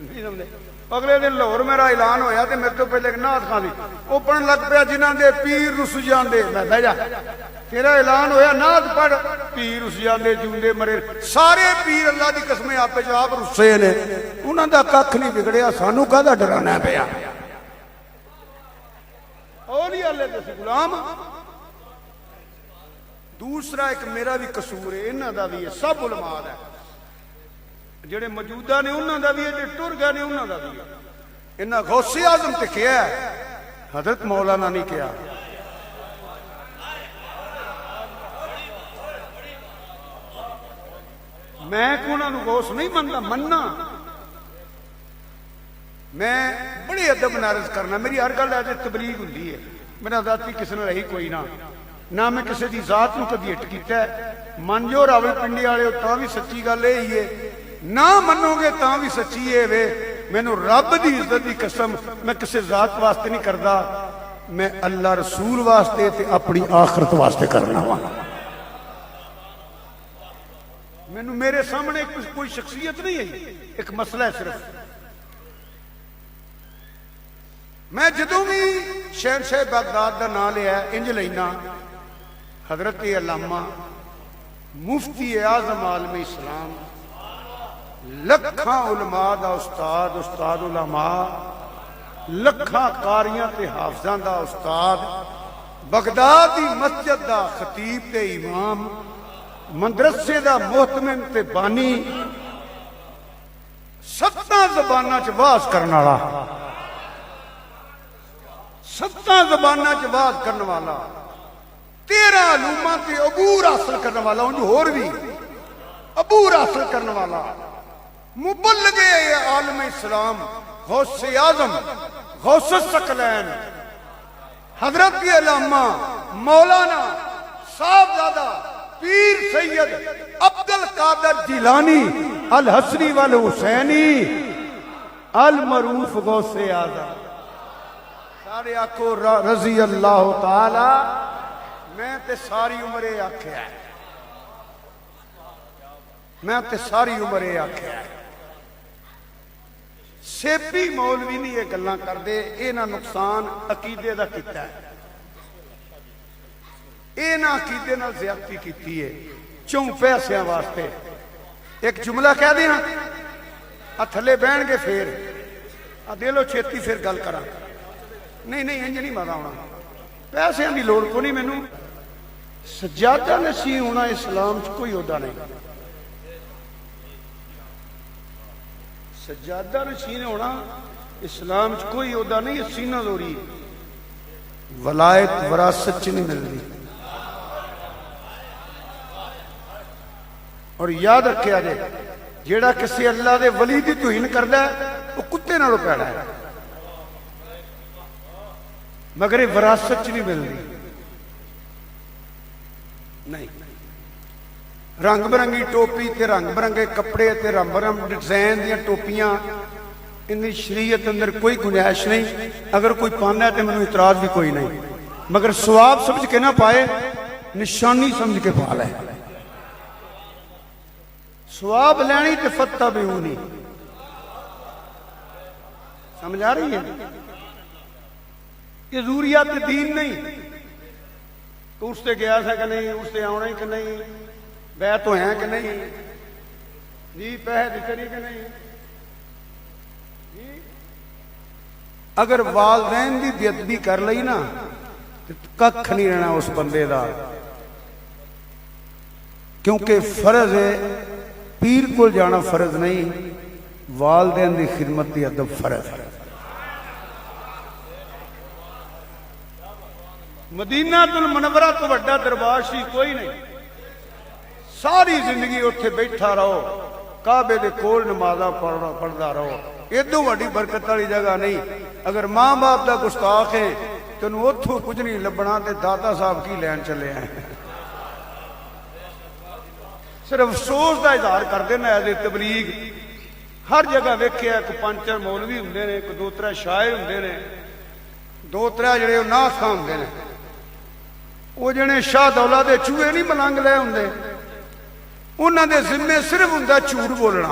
नहीं समझे। अगले दिन लाहौर मेरा ऐलान होया तो मेरे तो पहले एक नाथ खां सी वो पढ़न लग पिया जिन्हां दे पीर रुस जांदे। मैं बह जा, तेरा ऐलान होया नाथ पढ़, पीर रुस जांदे जूंदे मरे। सारे पीर अल्लाह दी कसमें आपे च आप रुस्से ने, उन्हां दा कख नहीं बिगड़िया, सानू काहदा डराना पिया। औलिया अल्लाह दे गुलाम। दूसरा एक मेरा भी कसूर है, इन्हां दा भी है, सब उलमा दा है, जेड़े मौजूदा ने उन्हां दा भी है, जे टुर गए ने उन्हां दा भी है। इन्हां गौसे आजम ते किया, हजरत मौलाना नहीं किया। मैं उन्होंने गौस नहीं मनता, मनना मैं बड़े अदब नाल अर्ज करना। मेरी हर गल अज तबलीग हुंदी है, मेरा जाति किसी ने रही कोई ना मैं किसी की जात नूं कदी हिट कीता मन जो रावलपिंडी वाले तां भी सच्ची गल यही है, ना मनोगे तां भी सच्ची है वे। मैनू रब की इज्जत की कसम, मैं किसी जात वास्ते नहीं करता, मैं अल्लाह रसूल वास्ते ते अपनी आखरत वास्ते करना वा। मैनू मेरे सामने कोई शख्सियत नहीं है, एक मसला है सिर्फ। मैं जदों भी शहनशाह बगदाद का नाम लिया इंज लेना, हजरत अल्लामा मुफ्ती आजम आलम इस्लाम, लखा उलमा दा उस्ताद, उस्ताद उलमा, लखा कारियां ते हाफिजां दा उस्ताद, बगदाद दी मस्जिद दा खतीब ते इमाम, मदरसे दा मोहतमिम ते बानी, 7 ज़बानां च वाज करने वाला, 7 ज़बानां च वाज करने वाला, 13 अलूमां ते अबूर हासिल करने वाला, उंज होर भी अबूर हासिल करने वाला, मुबल्लिगे आलम इस्लाम, गौसे आजम, गौसे सकलैन, हजरत अल्लामा मौलाना साहबजादा पीर सैयद अब्दुल कादर जिलानी अल हसनी वल हुसैनी अल मरूफ गौसे आजम। सारे आखो रजी अल्लाह ताला। मैं ते सारी उम्र ये आख्या, मैं ते सारी उम्र ये आख्या, सेबी मौलवी नहीं ये गल्लां करदे, इन्हां नुकसान अकीदे दा कीता है, इन्हां अकीदे नाल ज़्यादती कीती है 4 पैसिਆਂ वास्ते। एक जुमला कह देना आ थले बहणगे फिर आ दे लो छेती फिर गल करा। नहीं नहीं इंज नहीं मजा आना, पैसों की लोड़ को नहीं। मैनू सज्जादा नशीं होना इस्लाम च कोई ओहदा नहीं, सज्जादा नशीं होना इस्लाम च कोई ओहदा नहीं। सीना जोरी वलायत विरासत च नहीं मिलती। और याद रखिया जे जेड़ा किसी अल्लाह दे वली दी तौहीन करदा वो कुत्ते नालों पैड़ा है, मगर ये विरासत च नहीं मिलती। नहीं, रंग बिरंगी टोपी ते रंग बिरंगे कपड़े ते रंग बिरंग डिजाइन दी टोपियां, इनकी शरीयत अंदर कोई गुंजाइश नहीं। अगर कोई पाना है तो मैनूं इतराज भी कोई नहीं, मगर सवाब समझ के ना पाए, निशानी समझ के पा ले। सवाब लैनी तो फत्ता भी नहीं, समझ आ रही है? ये जरूरियात दीन नहीं। तो उससे गया था कि नहीं, उससे आना ही कि नहीं, बैत तो है कि नहीं जी, पैसे करी कि नहीं जी। अगर वालदैन की बेअदबी कर ली ना तो कख नहीं रहना उस बंदे का, क्योंकि फर्ज है पीर को जाना फर्ज नहीं, वालदैन की खिदमत की अदब फर्ज है। मदीना तुल मनवरा तो वड्डा दरबार सी कोई नहीं, सारी जिंदगी उत्थे बैठा रहो, काबे दे कोल नमाज़ां पढ़दा रहो, इदों वड्डी बरकत वाली जगह नहीं। अगर मां बाप का गुस्ताख है तेन उथों कुछ नहीं लभना, तो दाता साहब की लैन चले हैं। सिर्फ अफसोस का इजहार करते हैं एज ए तबलीग। हर जगह वेख्या एक 5 मौलवी होंदे ने, 2-3 शायर होंदे ने, 2-3 जिहड़े नाथ खां होंदे ने। वो जने शाह दौला दे चूहे नहीं मलंग ले होंदे, उन्हां दे जिम्मे सिर्फ हुंदा झूठ बोलना।